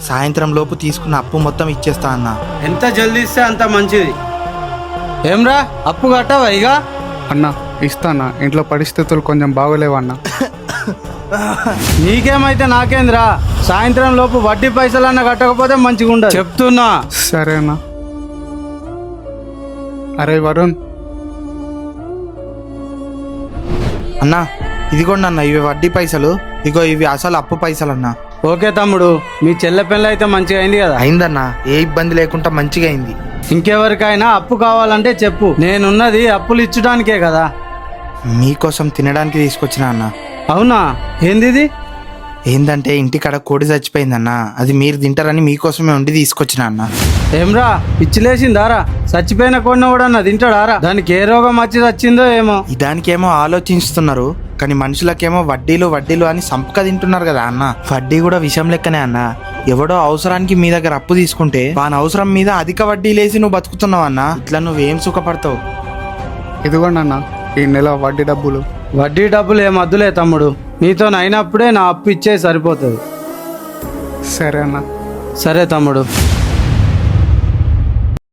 సాయంత్రం లోపు తీసుకున్న అప్పు మొత్తం ఇచ్చేస్తా అన్న. ఎంత జల్దీ ఇస్తే అంత మంచిది. ఏమ్రా అప్పు కట్టవా ఇక? అన్న ఇస్తానా, ఇంట్లో పరిస్థితులు కొంచెం బాగోలేవన్నా. నీకేమైతే నాకేంద్రా, సాయంత్రం లోపు వడ్డీ పైసలన్నా కట్టకపోతే మంచిగా ఉండదు చెప్తున్నా. సరేనా. అరే వరుణ్, అన్నా ఇదిగోండి అన్న, ఇవి వడ్డీ పైసలు, ఇగో ఇవి అసలు అప్పు పైసలు అన్న. ఓకే తమ్ముడు, మీ చెల్లె పెళ్ళి అయితే మంచిగా అయింది కదా? అయిందన్నా, ఏ ఇబ్బంది లేకుండా మంచిగా అయింది. ఇంకెవరికైనా అప్పు కావాలంటే చెప్పు, నేనున్నది అప్పులు ఇచ్చడానికే కదా. మీకోసం తినడానికి తీసుకొచ్చిన అన్న. అవునా, ఏంది ఇది? ఏందంటే ఇంటికాడ కోడి చచ్చిపోయిందన్న, అది మీరు తింటారని మీకోసమే ఉండి తీసుకొచ్చిన అన్న. ఏమ్రా పిచ్చిలేసిందారా? చచ్చిపోయిన కొన్న కూడా తింటాడారా? దానికి ఏ రోగం వచ్చి చచ్చిందో ఏమో. దానికేమో ఆలోచిస్తున్నారు, కానీ మనుషులకేమో వడ్డీలు వడ్డీలు అని సంపక తింటున్నారు కదా అన్న. వడ్డీ కూడా విషయం లెక్కనే అన్న. ఎవడో అవసరానికి మీ దగ్గర అప్పు తీసుకుంటే వాని అవసరం మీద అధిక వడ్డీ లేసి నువ్వు బతుకుతున్నావు అన్న. ఇట్లా నువ్వేం సుఖపడతావు? ఇదిగోండి అన్న ఈ నెల వడ్డీ డబ్బులు. వడ్డీ డబ్బులు ఏం వద్దులే తమ్ముడు, నీతో అయినప్పుడే నా అప్పు ఇచ్చే సరిపోతుంది. సరే అన్న. సరే తమ్ముడు.